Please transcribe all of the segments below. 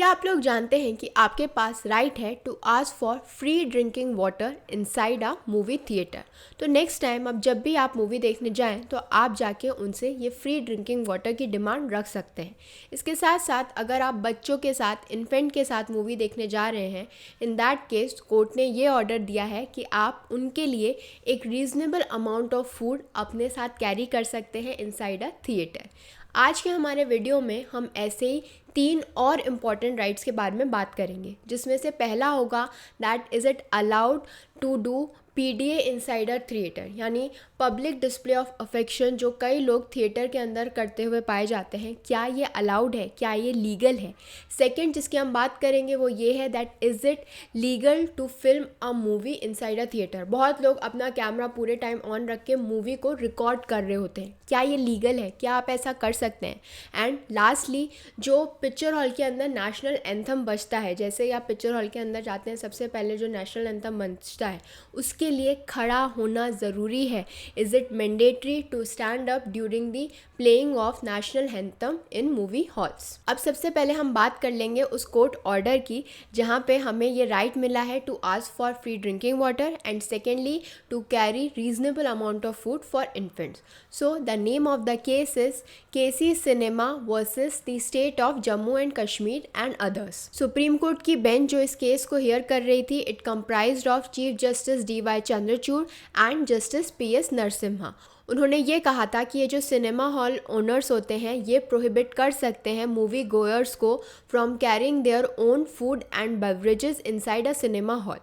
क्या आप लोग जानते हैं कि आपके पास राइट है to ask for free drinking water inside a movie theatre. तो नेक्स्ट टाइम अब जब भी आप मूवी देखने जाएं तो आप जाके उनसे ये फ्री ड्रिंकिंग वाटर की डिमांड रख सकते हैं। इसके साथ साथ अगर आप बच्चों के साथ इन्फेंट के साथ मूवी देखने जा रहे हैं, इन दैट केस कोर्ट ने ये ऑर्डर दिया है कि आप उनके लिए एक रीज़नेबल अमाउंट ऑफ फूड अपने साथ कैरी कर सकते हैं इनसाइड अ थिएटर। आज के हमारे वीडियो में हम ऐसे ही 3 और इम्पॉर्टेंट राइट्स के बारे में बात करेंगे, जिसमें से पहला होगा that is it allowed to do PDA inside a theatre, यानी पब्लिक डिस्प्ले ऑफ अफेक्शन जो कई लोग थिएटर के अंदर करते हुए पाए जाते हैं, क्या ये अलाउड है, क्या ये लीगल है। सेकंड जिसकी हम बात करेंगे वो ये है that is it legal to film a movie inside a theatre. बहुत लोग अपना कैमरा पूरे टाइम ऑन रख के मूवी को रिकॉर्ड कर रहे होते हैं, क्या ये लीगल है, क्या आप ऐसा कर सकते हैं। एंड लास्टली जो पिक्चर हॉल के अंदर नेशनल एंथम बजता है, जैसे ही आप पिक्चर हॉल के अंदर जाते हैं सबसे पहले जो नेशनल एंथम बजता है उसके लिए खड़ा होना ज़रूरी है। Is it mandatory to stand up during the playing of national anthem in movie halls. अब सबसे पहले हम बात कर लेंगे उस कोर्ट ऑर्डर की जहाँ पे हमें ये राइट मिला है to ask for free drinking water and secondly to carry reasonable amount of food for infants. So the name of the case is KC cinema versus the state of Jammu and Kashmir and others. Supreme court की bench जो इस केस को hear कर रही थी, it comprised of chief justice DY Chandrachud and justice PS Narasimha. उन्होंने ये कहा था कि ये जो सिनेमा हॉल ओनर्स होते हैं ये प्रोहिबिट कर सकते हैं मूवी गोयर्स को from carrying their own food and beverages inside a cinema hall.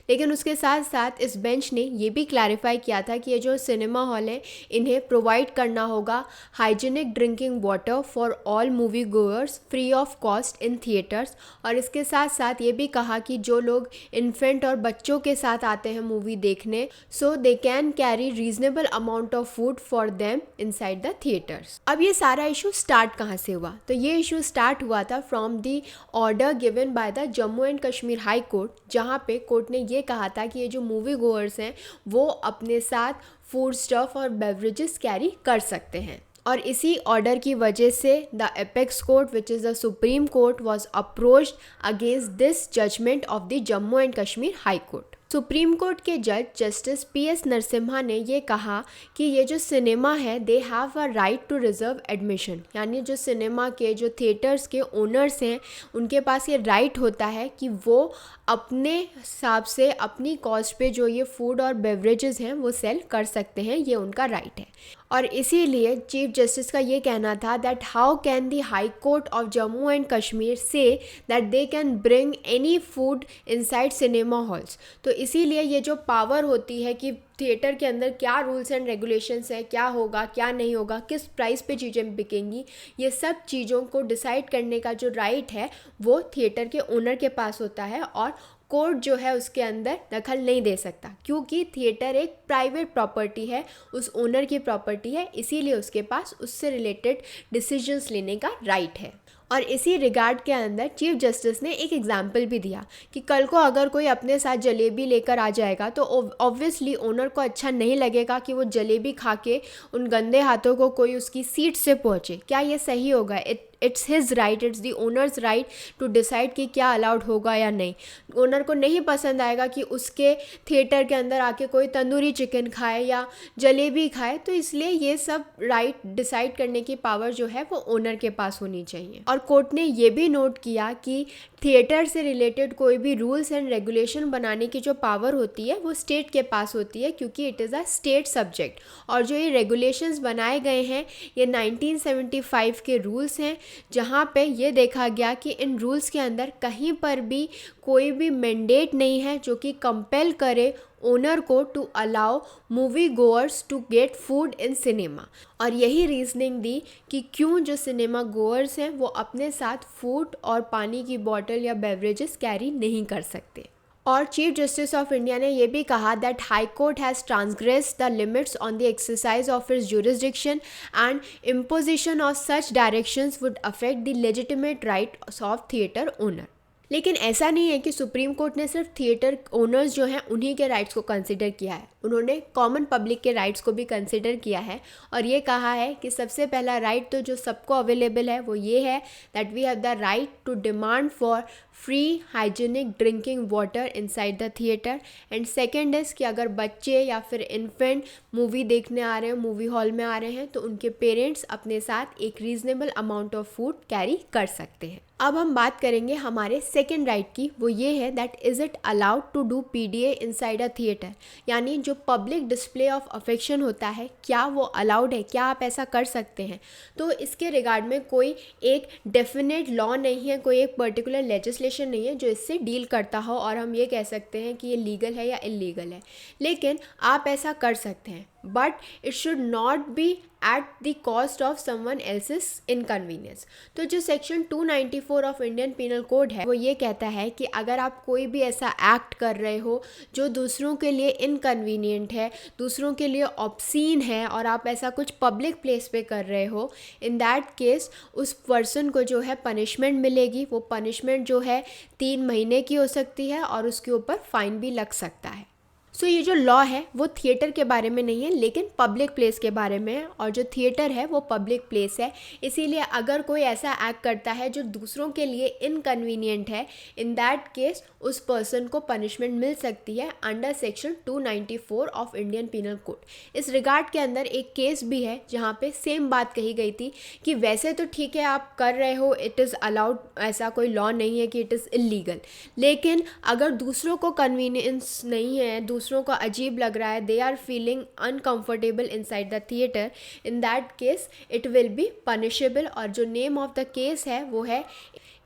लेकिन उसके साथ साथ इस बेंच ने ये भी क्लैरिफाई किया था कि ये जो सिनेमा हॉल है इन्हें प्रोवाइड करना होगा hygienic drinking water for all movie goers free of cost in theatres. और इसके साथ साथ ये भी कहा कि जो लोग इन्फेंट और बच्चों के साथ आते हैं मूवी देखने, so they can carry reasonable amount of food for them inside the theatres. अब ये सारा इशू स्टार्ट कहाँ से हुआ? तो ये इशू स्टार्ट हुआ था from the order given by the Jammu and Kashmir high court, जहाँ पे कोर्ट ने ये कहा था कि ये जो मूवी गोअर्स हैं वो अपने साथ फूड स्टफ और बेवरेजेस कैरी कर सकते हैं। और इसी ऑर्डर की वजह से the apex court which is the supreme court was approached against this judgement of the Jammu and Kashmir high court. Supreme court के जज जस्टिस PS नरसिम्हा ने ये कहा कि ये जो सिनेमा है they have a right to reserve admission, यानी जो सिनेमा के जो थिएटर्स के ओनर्स हैं उनके पास ये राइट होता है कि वो अपने हिसाब से अपनी कॉस्ट पे जो ये फूड और बेवरेजेस हैं वो सेल कर सकते हैं, ये उनका राइट है। और इसीलिए चीफ जस्टिस का ये कहना था that how can the high court of Jammu and Kashmir say that they can bring any food inside cinema halls. तो इसीलिए ये जो पावर होती है कि थिएटर के अंदर क्या रूल्स एंड रेगुलेशंस है, क्या होगा क्या नहीं होगा, किस प्राइस पे चीज़ें बिकेंगी, ये सब चीज़ों को डिसाइड करने का जो राइट है वो थिएटर के ओनर के पास होता है और कोर्ट जो है उसके अंदर दखल नहीं दे सकता, क्योंकि थिएटर एक प्राइवेट प्रॉपर्टी है, उस ओनर की प्रॉपर्टी है, इसीलिए उसके पास उससे रिलेटेड डिसीजंस लेने का राइट है। और इसी रिगार्ड के अंदर चीफ जस्टिस ने एक एग्जाम्पल भी दिया कि कल को अगर कोई अपने साथ जलेबी लेकर आ जाएगा तो ऑब्वियसली ओनर को अच्छा नहीं लगेगा कि वो जलेबी खा के उन गंदे हाथों को कोई उसकी सीट से पहुँचे। क्या ये सही होगा? It's his right, it's the owner's right to decide कि क्या अलाउड होगा या नहीं। ओनर को नहीं पसंद आएगा कि उसके थिएटर के अंदर आके कोई तंदूरी चिकन खाए या जलेबी खाए, तो इसलिए ये सब राइट डिसाइड करने की पावर जो है वो ओनर के पास होनी चाहिए। और कोर्ट ने ये भी नोट किया कि थिएटर से रिलेटेड कोई भी रूल्स एंड रेगुलेशन बनाने की जो पावर होती है वो स्टेट के पास होती है, क्योंकि it is a state subject. और जो ये रेगुलेशंस बनाए गए हैं ये 1975 के रूल्स हैं, जहाँ पे ये देखा गया कि इन रूल्स के अंदर कहीं पर भी कोई भी मैंडेट नहीं है जो कि कंपेल करे ओनर को to allow movie goers to get food in cinema. और यही रीजनिंग दी कि क्यों जो सिनेमा गोअर्स हैं वो अपने साथ फूड और पानी की बॉटल या बेवरेजेस कैरी नहीं कर सकते। और चीफ जस्टिस ऑफ इंडिया ने यह भी कहा that high court has transgressed the limits on the exercise of its jurisdiction and imposition of such directions would affect the legitimate rights of theatre owner. लेकिन ऐसा नहीं है कि सुप्रीम कोर्ट ने सिर्फ थिएटर ओनर्स जो हैं उन्हीं के राइट्स को कंसिडर किया है, उन्होंने कॉमन पब्लिक के राइट्स को भी कंसिडर किया है और ये कहा है कि सबसे पहला राइट तो जो सबको अवेलेबल है वो ये है that we have the right to demand for free hygienic drinking water inside the theatre. And second is कि अगर बच्चे या फिर इन्फेंट मूवी देखने आ रहे हैं, मूवी हॉल में आ रहे हैं, तो उनके पेरेंट्स अपने साथ एक reasonable amount of food carry कर सकते हैं। अब हम बात करेंगे हमारे सेकेंड राइट की, वो ये है that is it allowed to do PDA inside a theatre, यानी जो पब्लिक डिस्प्ले ऑफ अफेक्शन होता है क्या वो अलाउड है, क्या आप ऐसा कर सकते हैं। तो इसके रिगार्ड में कोई एक डेफिनेट लॉ नहीं है, कोई एक पर्टिकुलर लेजिस्लेशन नहीं है जो इससे डील करता हो और हम ये कह सकते हैं कि ये लीगल है या इलीगल है, लेकिन आप ऐसा कर सकते हैं but it should not be at the cost of someone else's inconvenience. तो जो section 294 of Indian penal code है वो ये कहता है कि अगर आप कोई भी ऐसा एक्ट कर रहे हो जो दूसरों के लिए इनकन्वीनियंट है, दूसरों के लिए ऑब्सीन है और आप ऐसा कुछ पब्लिक प्लेस पे कर रहे हो, इन दैट केस उस पर्सन को जो है पनिशमेंट मिलेगी। वो पनिशमेंट जो है 3 महीने की हो सकती है और उसके ऊपर फाइन भी लग सकता है। सो ये जो लॉ है वो थिएटर के बारे में नहीं है लेकिन पब्लिक प्लेस के बारे में है, और जो थिएटर है वो पब्लिक प्लेस है, इसीलिए अगर कोई ऐसा एक्ट करता है जो दूसरों के लिए इनकन्वीनियंट है, इन दैट केस उस पर्सन को पनिशमेंट मिल सकती है under section 294 of Indian penal code. इस रिगार्ड के अंदर एक केस भी है जहाँ पे सेम बात कही गई थी कि वैसे तो ठीक है आप कर रहे हो, इट इज़ अलाउड, ऐसा कोई लॉ नहीं है कि इट इज़ इलीगल, लेकिन अगर दूसरों को कन्वीनियंस नहीं है, दूसरों को अजीब लग रहा है, they are feeling uncomfortable inside the theatre, in that case it will be punishable. और जो नेम ऑफ द केस है वो है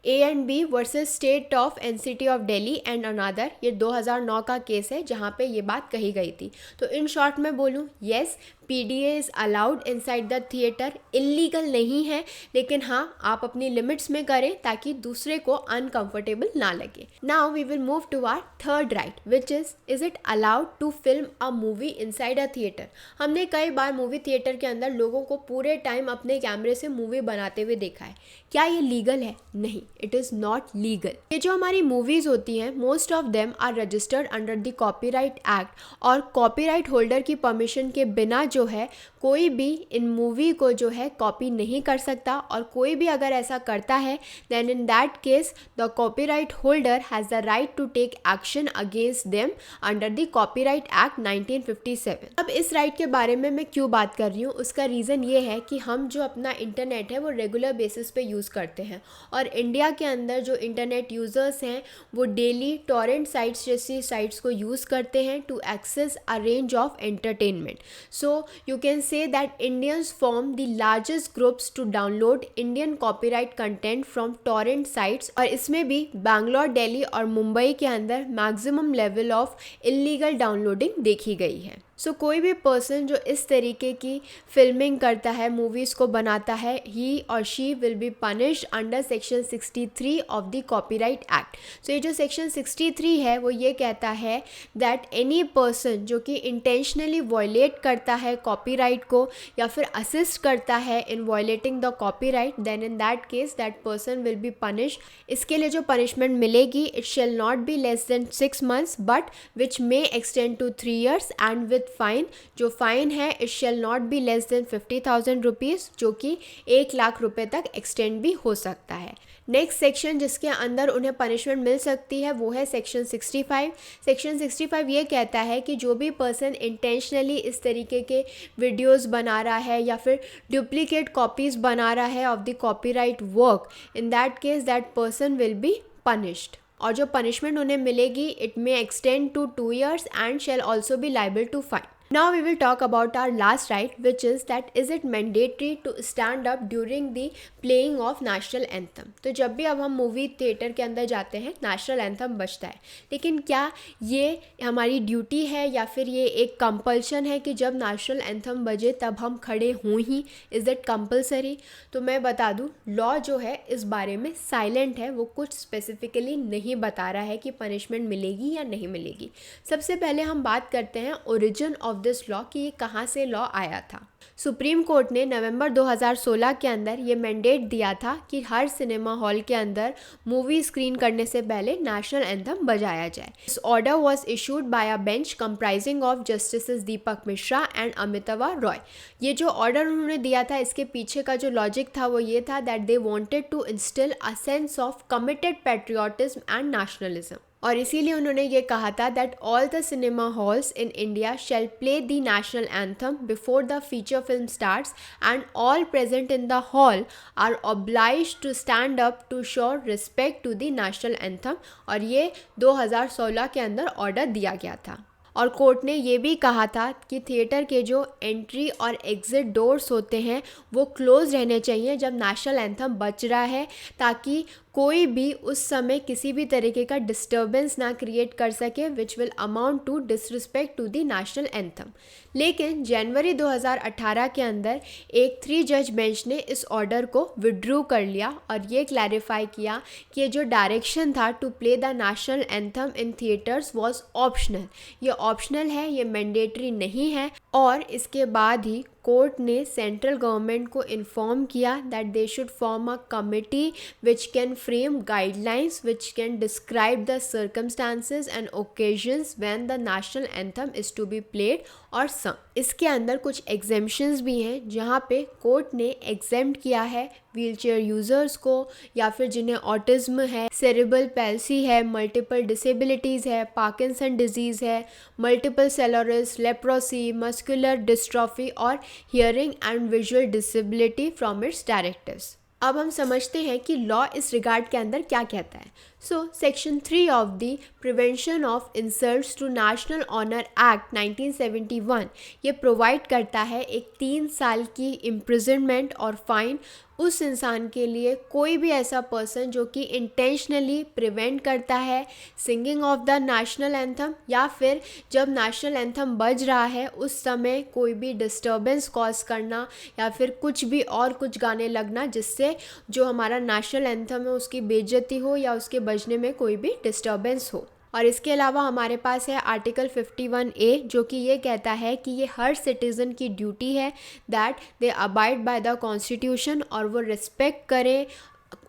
A&B versus state of NCT of Delhi and another. ये 2009 का केस है जहाँ पे ये बात कही गई थी। तो इन शॉर्ट में बोलूँ, yes PDA is allowed inside the theatre, illegal नहीं है, लेकिन हाँ आप अपनी लिमिट्स में करें ताकि दूसरे को अनकंफर्टेबल ना लगे। Now we will move to our third right which is it allowed to film a movie inside a theatre. हमने कई बार मूवी थिएटर के अंदर लोगों को पूरे टाइम अपने कैमरे से मूवी बनाते हुए देखा है। क्या ये लीगल है? नहीं, इट इज़ नॉट लीगल। ये जो हमारी मूवीज़ होती हैं most of them are registered under the copyright act, और कॉपीराइट होल्डर की परमिशन के बिना जो है कोई भी इन मूवी को जो है कॉपी नहीं कर सकता, और कोई भी अगर ऐसा करता है then in that case the copyright holder has the right to take action against them under the copyright act 1957। अब इस राइट के बारे में मैं क्यों बात कर रही हूँ, उसका रीज़न ये है कि हम जो अपना इंटरनेट है वो रेगुलर बेसिस पे यूज़ करते हैं, और इंडिया के अंदर जो इंटरनेट यूज़र्स हैं वो डेली टॉरेंट साइट्स जैसी साइट्स को यूज़ करते हैं to access a range of entertainment. So you can say that Indians form the largest groups to download Indian copyright content from torrent sites, और इसमें भी बैंगलोर, दिल्ली और मुंबई के अंदर maximum level of illegal downloading देखी गई है। सो कोई भी पर्सन जो इस तरीके की फिल्मिंग करता है, मूवीज़ को बनाता है, ही और she will be punished under section 63 of the copyright act. So ये जो सेक्शन 63 है वो ये कहता है दैट एनी पर्सन जो कि इंटेंशनली वॉयलेट करता है कॉपीराइट को या फिर असिस्ट करता है in violating the copyright, then in that case that person will be punished. इसके लिए जो पनिशमेंट मिलेगी it shall not be less than 6 months but which may extend to 3 years, and with fine, जो fine है it shall not be less than 50,000 rupees, जो कि 1 लाख रुपए तक एक्सटेंड भी हो सकता है। नेक्स्ट सेक्शन जिसके अंदर उन्हें पनिशमेंट मिल सकती है वो है सेक्शन 65। सेक्शन 65 ये कहता है कि जो भी पर्सन इंटेंशनली इस तरीके के वीडियोस बना रहा है या फिर डुप्लीकेट कॉपीज़ बना रहा है of the copyright work, in that case that person will be punished, और जो पनिशमेंट उन्हें मिलेगी it may extend to 2 years and shall also be liable to fine. Now we will talk about our last right, which is that is it mandatory to stand up during the playing of national anthem। तो जब भी अब हम movie theatre के अंदर जाते हैं national anthem बजता है, लेकिन क्या ये हमारी ड्यूटी है या फिर ये एक कंपल्शन है कि जब नेशनल एंथम बजे तब हम खड़े हों ही, इज़ इट कंपल्सरी? तो मैं बता दूँ लॉ जो है इस बारे में साइलेंट है, वो कुछ स्पेसिफिकली नहीं बता रहा है कि पनिशमेंट मिलेगी या नहीं मिलेगी। सबसे पहले हम बात करते हैं origin of of this law कि ये कहाँ से लॉ आया था। सुप्रीम कोर्ट ने नवंबर 2016 के अंदर ये मैंडेट दिया था कि हर सिनेमा हॉल के अंदर मूवी स्क्रीन करने से पहले नेशनल एंथम बजाया जाए। This order was issued by a bench comprising of justices Deepak Mishra and Amitava Roy. ये जो ऑर्डर उन्होंने दिया था, इसके पीछे का जो लॉजिक था वो ये था that they wanted to instil a sense of committed patriotism and nationalism. और इसीलिए उन्होंने ये कहा था that all the cinema halls in India shall play the national anthem before the feature film starts and all present in the hall are obliged to stand up to show respect to the national anthem. और ये 2016 के अंदर order दिया गया था। और court ने ये भी कहा था कि थिएटर के जो एंट्री और एग्ज़िट डोर्स होते हैं वो क्लोज रहने चाहिए जब नेशनल एंथम बज रहा है, ताकि कोई भी उस समय किसी भी तरीके का डिस्टर्बेंस ना क्रिएट कर सके which will amount to disrespect to the national anthem. लेकिन जनवरी 2018 के अंदर एक 3 जज बेंच ने इस ऑर्डर को विड्रू कर लिया और ये क्लैरिफाई किया कि ये जो डायरेक्शन था to play the national anthem in theatres was optional. ये ऑप्शनल है, ये मैंडेटरी नहीं है। और इसके बाद ही कोर्ट ने सेंट्रल गवर्नमेंट को इन्फॉर्म किया that they should form a committee which can frame guidelines which can describe the circumstances and occasions when the national anthem is to be played और सम। इसके अंदर कुछ एग्जेम्पशंस भी हैं जहाँ पे कोर्ट ने एग्जेम्प्ट किया है व्हीलचेयर यूज़र्स को, या फिर जिन्हें ऑटिज्म है, सेरेब्रल पैल्सी है, मल्टीपल डिसेबिलिटीज़ है, पार्किंसन डिजीज़ है, मल्टीपल सेलोरिस, लेप्रोसी, मस्कुलर डिस्ट्रॉफी और hearing and visual disability from its directives. अब हम समझते हैं कि लॉ इस रिगार्ड के अंदर क्या कहता है। So section 3 of the prevention of insults to national honour act 1971 ये प्रोवाइड करता है एक 3 साल की इम्प्रिजनमेंट और फाइन उस इंसान के लिए, कोई भी ऐसा पर्सन जो कि इंटेंशनली प्रिवेंट करता है singing of the national anthem, या फिर जब नेशनल एंथम बज रहा है उस समय कोई भी डिस्टर्बेंस कॉज करना, या फिर कुछ भी और कुछ गाने लगना जिससे जो हमारा नेशनल एंथम है उसकी बेइज्जती हो या उसके बजने में कोई भी डिस्टर्बेंस हो। और इसके अलावा हमारे पास है आर्टिकल 51A जो कि ये कहता है कि ये हर सिटीज़न की ड्यूटी है that they abide by the constitution, और वो रिस्पेक्ट करें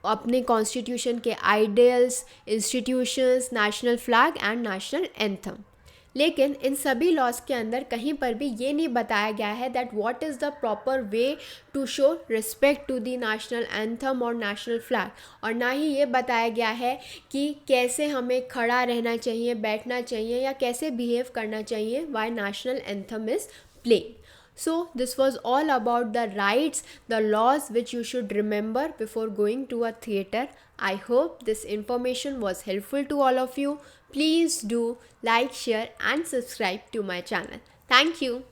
अपने कॉन्स्टिट्यूशन के ideals, institutions, national flag and national anthem. लेकिन इन सभी लॉज के अंदर कहीं पर भी ये नहीं बताया गया है that what is the proper way to show respect to the national anthem और नेशनल फ्लैग, और ना ही ये बताया गया है कि कैसे हमें खड़ा रहना चाहिए, बैठना चाहिए, या कैसे बिहेव करना चाहिए why national anthem is playing. So this was all about the rights, the laws which you should remember before going to a theater. I hope this information was helpful to all of you. Please do like, share and subscribe to my channel. Thank you.